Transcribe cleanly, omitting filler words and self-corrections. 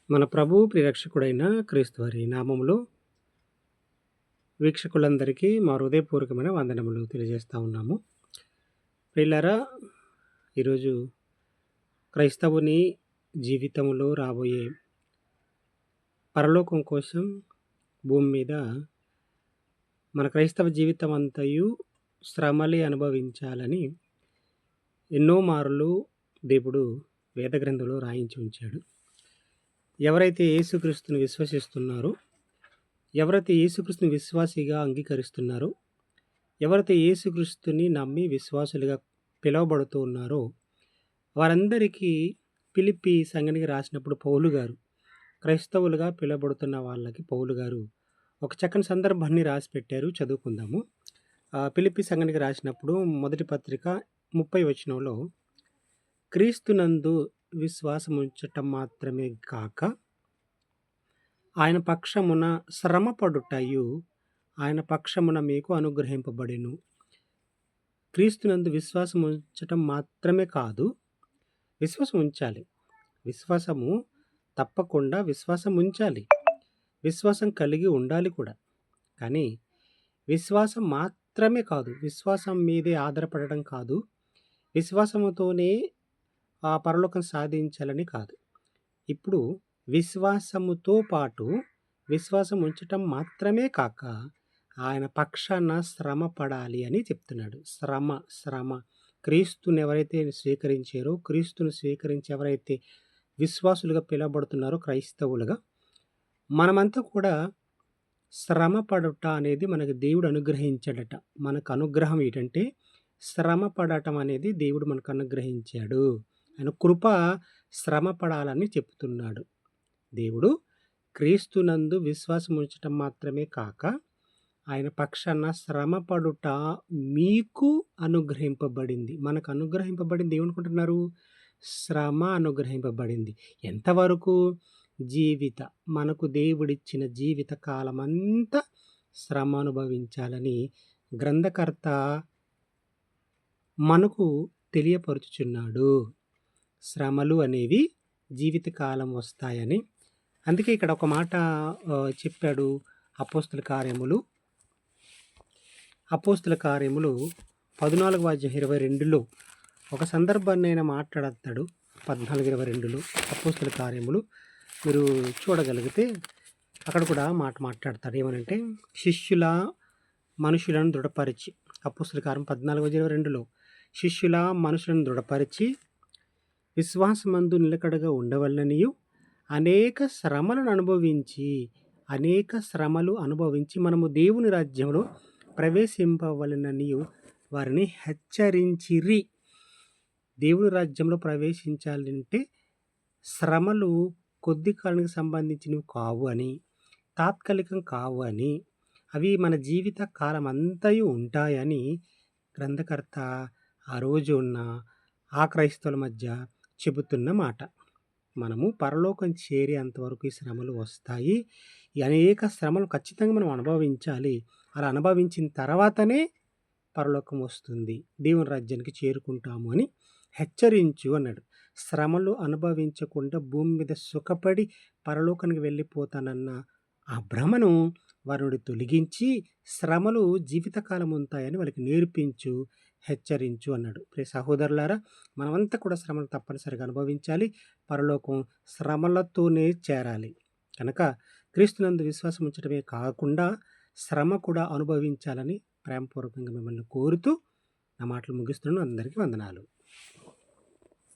మన ప్రభువు ప్రియరక్షకుడైన క్రీస్తు వారి నామములో వీక్షకులందరికీ మా హృదయపూర్వకమైన వందనములు తెలియజేస్తూ ఉన్నాము. ప్రియులారా, ఈరోజు క్రైస్తవుని జీవితంలో రాబోయే పరలోకం కోసం భూమి మీద మన క్రైస్తవ జీవితం అంతయు శ్రమలే అనుభవించాలని ఎన్నో మారులు దేవుడు వేద గ్రంథంలో రాయించి ఉంచాడు. ఎవరైతే యేసుక్రీస్తుని విశ్వసిస్తున్నారో, ఎవరైతే యేసుక్రీస్తుని విశ్వాసిగా అంగీకరిస్తున్నారో, ఎవరైతే యేసుక్రీస్తుని నమ్మి విశ్వాసులుగా పిలువబడుతూ ఉన్నారో, వారందరికీ ఫిలిప్పీ సంఘానికి రాసినప్పుడు పౌలు గారు, క్రైస్తవులుగా పిలువబడుతున్న వాళ్ళకి పౌలు గారు ఒక చక్కని సందర్భాన్ని రాసి పెట్టారు. చదువుకుందాము. ఫిలిప్పీ సంఘానికి రాసినప్పుడు మొదటి పత్రిక 30 వచనంలో, క్రీస్తునందు విశ్వాసముంచటం మాత్రమే కాక ఆయన పక్షమున శ్రమపడుటయు ఆయన పక్షమున మీకు అనుగ్రహింపబడెను. క్రీస్తునందు విశ్వాసం ఉంచటం మాత్రమే కాదు, విశ్వాసం ఉంచాలి. విశ్వాసము తప్పకుండా విశ్వాసం ఉంచాలి. విశ్వాసం కలిగి ఉండాలి కూడా. కానీ విశ్వాసం మాత్రమే కాదు, విశ్వాసం మీదే ఆధారపడడం కాదు, విశ్వాసముతోనే ఆ పరలోకం సాధించాలని కాదు. ఇప్పుడు విశ్వాసముతో పాటు విశ్వాసం ఉంచటం మాత్రమే కాక ఆయన పక్షాన శ్రమ పడాలి అని చెప్తున్నాడు. శ్రమ క్రీస్తుని ఎవరైతే స్వీకరించారో, క్రీస్తుని స్వీకరించి ఎవరైతే విశ్వాసులుగా పిలువబడుతున్నారో క్రైస్తవులుగా, మనమంతా కూడా శ్రమ పడుట అనేది మనకు దేవుడు అనుగ్రహించాడట. మనకు అనుగ్రహం ఏంటంటే శ్రమ పడటం అనేది దేవుడు మనకు అనుగ్రహించాడు. ఆయన కృప శ్రమ పడాలని చెప్తున్నాడు. దేవుడు క్రీస్తునందు విశ్వాసం ఉంచటం మాత్రమే కాక ఆయన పక్షాన శ్రమ పడుట మీకు అనుగ్రహింపబడింది. మనకు అనుగ్రహింపబడింది ఏమనుకుంటున్నారు? శ్రమ అనుగ్రహింపబడింది. ఎంతవరకు? మనకు దేవుడిచ్చిన జీవిత కాలం అంతా శ్రమ అనుభవించాలని గ్రంథకర్త మనకు తెలియపరుచుచున్నాడు. శ్రమలు అనేవి జీవితకాలం వస్తాయని. అందుకే ఇక్కడ ఒక మాట చెప్పాడు. అపోస్తుల కార్యములు 14:22లో ఒక సందర్భాన్ని ఆయన మాట్లాడతాడు. 14:22లో అపోస్తుల కార్యములు మీరు చూడగలిగితే అక్కడ కూడా మాట్లాడతాడు. ఏమనంటే, మనుషులను దృఢపరిచి, అపోస్తుల కార్యం 14:22లో మనుషులను దృఢపరిచి విశ్వాసమందు నిలకడగా ఉండవలననియు అనేక శ్రమలు అనుభవించి మనము దేవుని రాజ్యంలో ప్రవేశింపవలననియు వారిని హెచ్చరించిరి. దేవుని రాజ్యంలో ప్రవేశించాలంటే శ్రమలు కొద్ది కాలానికి సంబంధించినవి కావు అని, తాత్కాలికం కావు అని, అవి మన జీవిత కాలం అంతయు ఉంటాయని గ్రంథకర్త ఆ రోజు ఉన్న ఆ క్రైస్తవుల మధ్య చెబుతున్న మాట. మనము పరలోకం చేరేంతవరకు ఈ శ్రమలు వస్తాయి. ఈ అనేక శ్రమలు ఖచ్చితంగా మనం అనుభవించాలి. అలా అనుభవించిన తర్వాతనే పరలోకం వస్తుంది, దేవుని రాజ్యానికి చేరుకుంటాము అని హెచ్చరించు అన్నాడు. శ్రమలు అనుభవించకుండా భూమి మీద సుఖపడి పరలోకానికి వెళ్ళిపోతానన్న ఆ భ్రమను వారి నుండి తొలగించి శ్రమలు జీవితకాలం ఉంటాయని వాళ్ళకి నేర్పించు, హెచ్చరించు అన్నాడు. ప్రియ సహోదరులారా, మనమంతా కూడా శ్రమలు తప్పనిసరిగా అనుభవించాలి. పరలోకం శ్రమలతోనే చేరాలి. కనుక క్రీస్తునందు విశ్వాసం ఉంచడమే కాకుండా శ్రమ కూడా అనుభవించాలని ప్రేమపూర్వకంగా మిమ్మల్ని కోరుతూ నా మాటలు ముగిస్తున్నాను. అందరికీ వందనాలు.